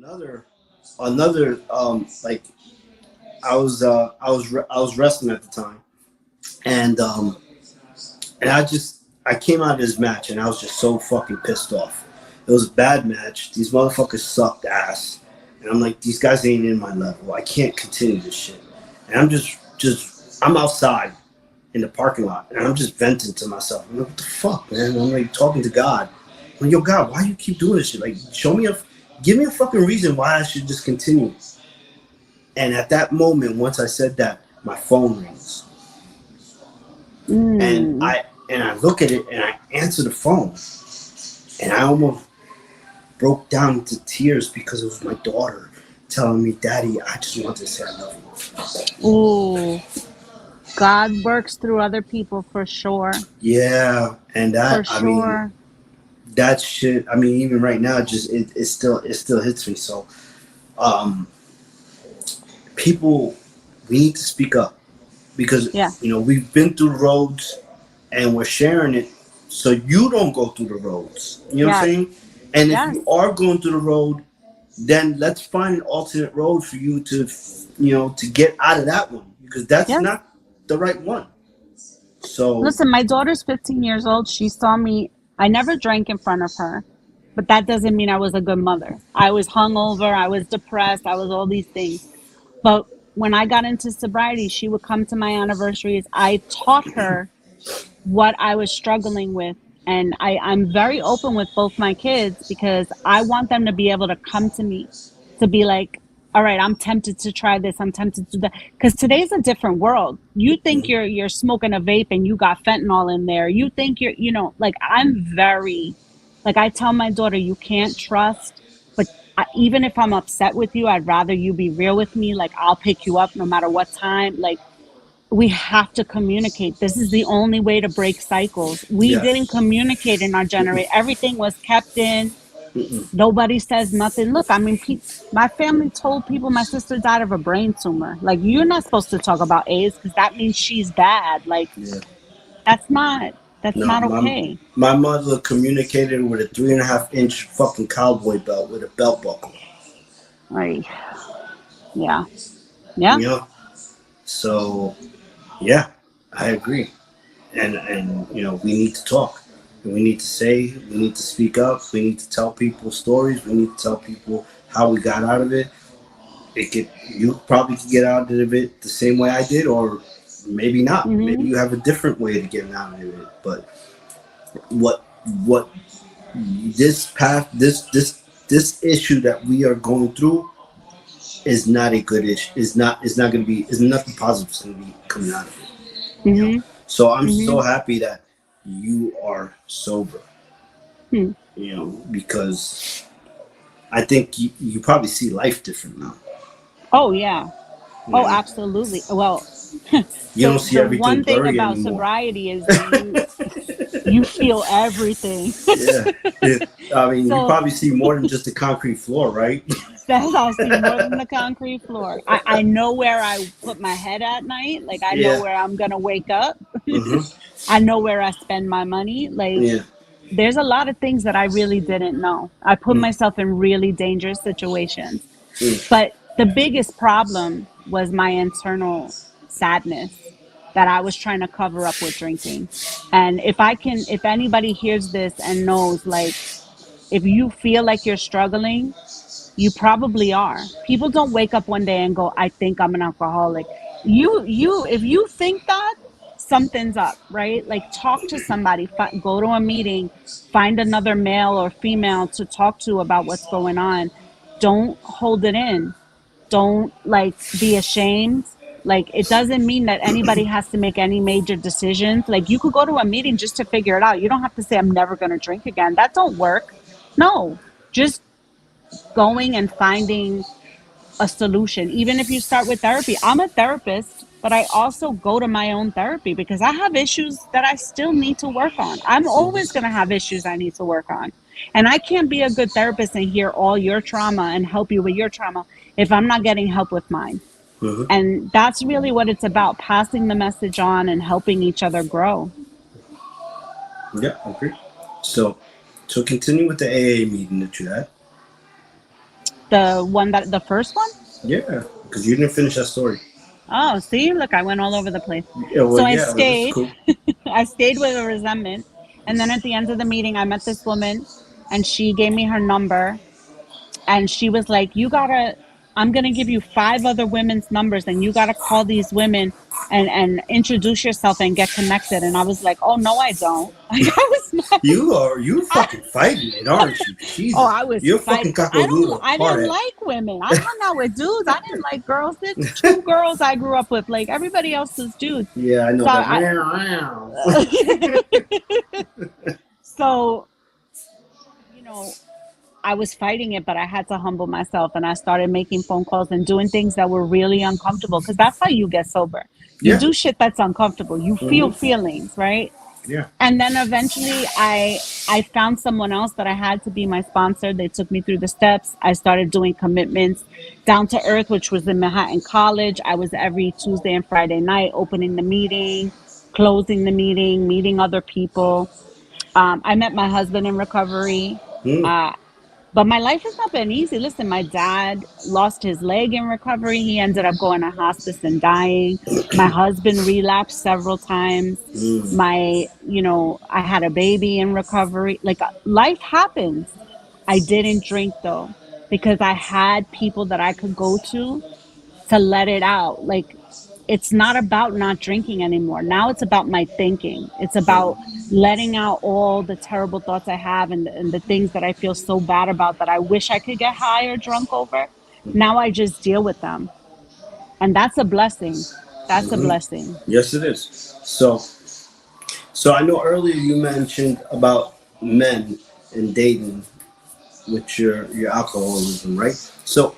another like I was wrestling at the time, and I came out of this match and I was just so fucking pissed off. It was a bad match. These motherfuckers sucked ass, and I'm like, these guys ain't in my level. I can't continue this shit, and I'm just I'm outside in the parking lot, and I'm just venting to myself. I'm like, what the fuck, man? I'm like talking to God. I'm like, yo, God, why do you keep doing this shit? Like, give me a fucking reason why I should just continue. And at that moment, once I said that, my phone rings, and Mm. I look at it and I answer the phone, and I almost broke down into tears because it was my daughter telling me, "Daddy, I just want to say I love you." Ooh. God works through other people for sure. Yeah, and For I mean, sure. that shit. I mean, even right now, it still hits me. So, um, people, we need to speak up because Yeah. we've been through roads and we're sharing it, so you don't go through the roads. You know what I'm Yes. saying? And if Yes. you are going through the road, then let's find an alternate road for you to, to get out of that one because that's Yes. not the right one. So, Listen, my daughter's 15 years old. She saw me. I never drank in front of her, but that doesn't mean I was a good mother. I was hungover. I was depressed. I was all these things. But when I got into sobriety, she would come to my anniversaries. I taught her what I was struggling with. And I'm very open with both my kids because I want them to be able to come to me to be like, all right, I'm tempted to try this. I'm tempted to do that. Because today's a different world. You think mhm. you're smoking a vape and you got fentanyl in there. You think like I'm very, like I tell my daughter, you can't trust, but even if I'm upset with you, I'd rather you be real with me. Like I'll pick you up no matter what time. Like we have to communicate. This is the only way to break cycles. We Yes. didn't communicate in our Mm-mm. generation. Everything was kept in. Mm-mm. Nobody says nothing. Look, I mean, my family told people my sister died of a brain tumor. Like, you're not supposed to talk about AIDS because that means she's bad. Like, Yeah. that's not that's No, not okay. my mother communicated with a 3.5 inch fucking cowboy belt with a belt buckle. Like, yeah, yeah. You know. So yeah, I agree. And we need to talk. We need to say. We need to speak up. We need to tell people stories. We need to tell people how we got out of it. You probably could get out of it the same way I did, or maybe not. Maybe Hmm. you have a different way to get out of it. But what what this path this issue that we are going through is not a good issue. Is not going to be. Is nothing positive is going to be coming out of it. Hmm. So I'm so Hmm. happy that you are sober. Hmm. Because I think you probably see life different now. Oh yeah. You Oh, know, absolutely. Well, you don't see the everything one thing blurry about anymore. sobriety is you feel everything. Yeah. Yeah. I mean, you So probably see more than just the concrete floor, right? that I see more than the concrete floor. I know where I put my head at night. Like I know Yeah. where I'm gonna wake up. Hmm. I know where I spend my money. Like Yeah. there's a lot of things that I really didn't know. I put Mm. myself in really dangerous situations. Mm. But the biggest problem was my internal sadness that I was trying to cover up with drinking. And if anybody hears this and knows, like, if you feel like you're struggling, you probably are. People don't wake up one day and go, I think I'm an alcoholic. If you think that, something's up, right? Like, talk to somebody, go to a meeting, find another male or female to talk to about what's going on. Don't hold it in. Don't like be ashamed. Like, it doesn't mean that anybody has to make any major decisions. Like, you could go to a meeting just to figure it out. You don't have to say, I'm never going to drink again. That don't work. No, just going and finding a solution. Even if you start with therapy, I'm a therapist, but I also go to my own therapy because I have issues that I still need to work on. I'm always going to have issues I need to work on. And I can't be a good therapist and hear all your trauma and help you with your trauma if I'm not getting help with mine. Hmm. And that's really what it's about, passing the message on and helping each other grow. Yeah, okay. So, continue with the AA meeting that you had. The first one? Yeah, because you didn't finish that story. Oh, see, look, I went all over the place. Yeah, well, So I yeah, well, that's stayed. cool. I stayed with a resentment. And then at the end of the meeting, I met this woman and she gave me her number and she was like, I'm going to give you five other women's numbers and you got to call these women and introduce yourself and get connected. And I was like, oh, no, I don't. Like, I was not. You I, fucking fighting it, aren't you? oh, Jesus, I was you're fighting. fucking cockle-doodle, I didn't hardhead. like women. I hung out with dudes. I didn't like girls. There's two girls I grew up with. Like everybody else was dudes. Yeah, I know So that. I, so, I was fighting it, but I had to humble myself and I started making phone calls and doing things that were really uncomfortable because that's how you get sober. You Yeah. do shit that's uncomfortable. You feel Mm-hmm. feelings, right? Yeah. And then eventually I found someone else that I had to be my sponsor. They took me through the steps. I started doing commitments down to earth, which was in Manhattan College. I was every Tuesday and Friday night opening the meeting, closing the meeting, meeting other people. I met my husband in recovery. Mm. Uh, but my life has not been easy. Listen, my dad lost his leg in recovery. He ended up going to hospice and dying. My husband relapsed several times. Mm. I had a baby in recovery. Like life happens. I didn't drink though because I had people that I could go to let it out. Like it's not about not drinking anymore. Now it's about my thinking. It's about letting out all the terrible thoughts I have and the things that I feel so bad about that I wish I could get high or drunk over. Now I just deal with them. And that's a blessing. That's a blessing. Yes, it is. So I know earlier you mentioned about men and dating with your alcoholism, right? So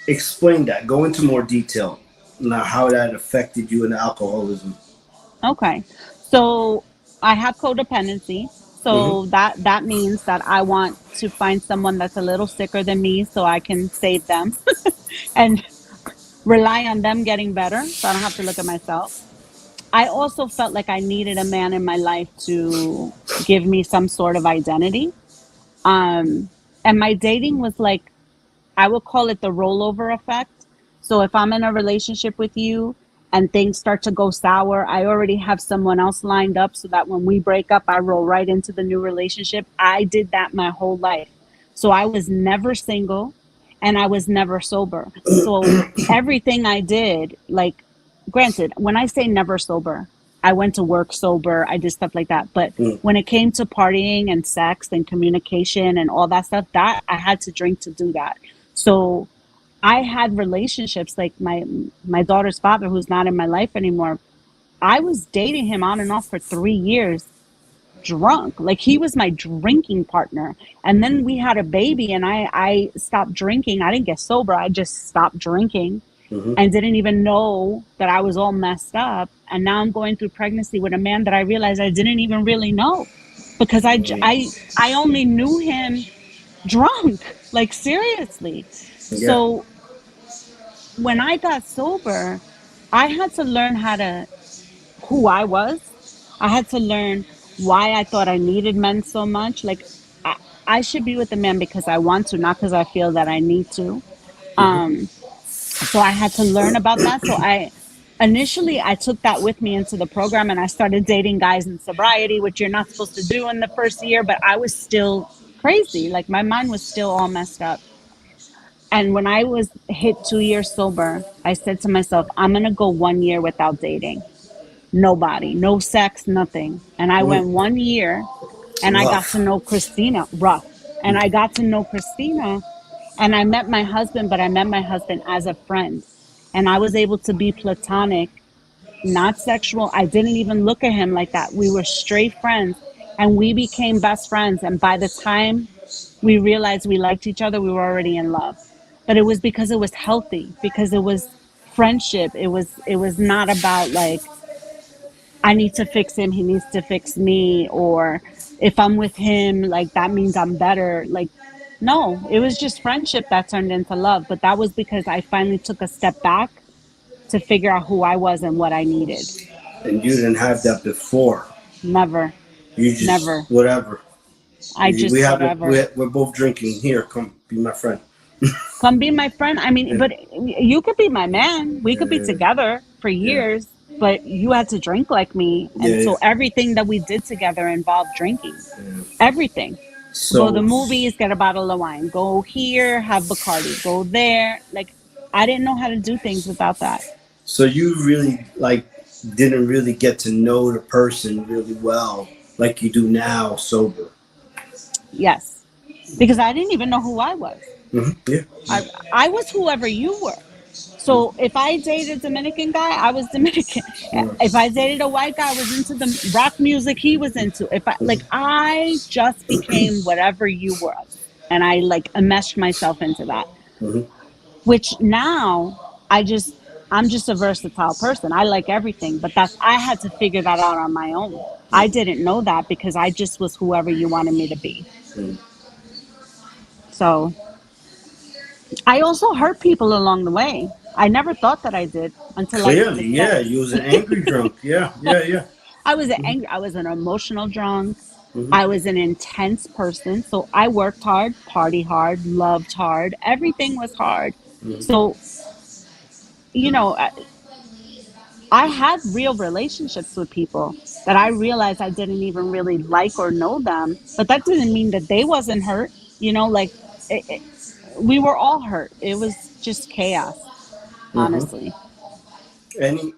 explain that. Go into more detail now how that affected you in alcoholism. Okay. So I have codependency. Mm-hmm. So that means that I want to find someone that's a little sicker than me so I can save them and rely on them getting better so I don't have to look at myself. I also felt like I needed a man in my life to give me some sort of identity. And my dating was like, I would call it the rollover effect. So if I'm in a relationship with you and things start to go sour, I already have someone else lined up so that when we break up, I roll right into the new relationship. I did that my whole life. So I was never single and I was never sober. So everything I did, like, granted, when I say never sober, I went to work sober, I did stuff like that. But Mm. when it came to partying and sex and communication and all that stuff, that I had to drink to do that. So I had relationships like my daughter's father, who's not in my life anymore. I was dating him on and off for 3 years, drunk. Like he was my drinking partner. And then we had a baby, and I stopped drinking. I didn't get sober. I just stopped drinking Mm-hmm. and didn't even know that I was all messed up. And now I'm going through pregnancy with a man that I realized I didn't even really know because I only knew him drunk, like seriously. Yeah. So when I got sober, I had to learn who I was. I had to learn why I thought I needed men so much. Like I, I should be with a man because I want to, not because I feel that I need to. Mm-hmm. So I had to learn about that. So I took that with me into the program and I started dating guys in sobriety, which you're not supposed to do in the first year, but I was still crazy. Like my mind was still all messed up. And when I was hit 2 years sober, I said to myself, I'm going to go 1 year without dating. Nobody, no sex, nothing. And I went Mm. 1 year and I got to Rough. know Christina, rough. And I got to know Christina and I met my husband, but I met my husband as a friend. And I was able to be platonic, not sexual. I didn't even look at him like that. We were straight friends and we became best friends. And by the time we realized we liked each other, we were already in love. But it was because it was healthy, because it was friendship. It was not about like I need to fix him, he needs to fix me, or if I'm with him, like that means I'm better. Like no, it was just friendship that turned into love. But that was because I finally took a step back to figure out who I was and what I needed. And you didn't have that before. Never, You just never. whatever. I We just have it. whatever. We're both drinking. Here, come be my friend. Come be my friend. I mean, Yeah, but you could be my man. We could be yeah, together for yeah, years, but you had to drink like me. yeah, And yeah. so everything that we did together involved drinking. Yeah. Everything. Go to the So, movies, get a bottle of wine. Go here, have Bacardi. Go there. Like, I didn't know how to do things without that. so you really like didn't really get to know the person really well like you do now sober. Yes. Because I didn't even know who I was. Yeah. I was whoever you were. So if I dated a Dominican guy, I was Dominican. If I dated a white guy, I was into the rock music he was into. If I like, I just became whatever you was, and I like enmeshed myself into that. Mm-hmm. Which now I just I'm just a versatile person. I like everything, but that's I had to figure that out on my own. I didn't know that because I just was whoever you wanted me to be. So I also hurt people along the way. I never thought that I did until I did Clearly, the yeah. steps. You was an angry drunk. Yeah, yeah, yeah. I was angry. I was an emotional drunk. I Mm-hmm. was an intense person. So I worked hard, party hard, loved hard. Everything was hard. Mm-hmm. So, you know, I had real relationships with people that I realized I didn't even really like or know them. But that didn't mean that they wasn't hurt. Like we were all hurt. It was just chaos, Mm-hmm. honestly. Any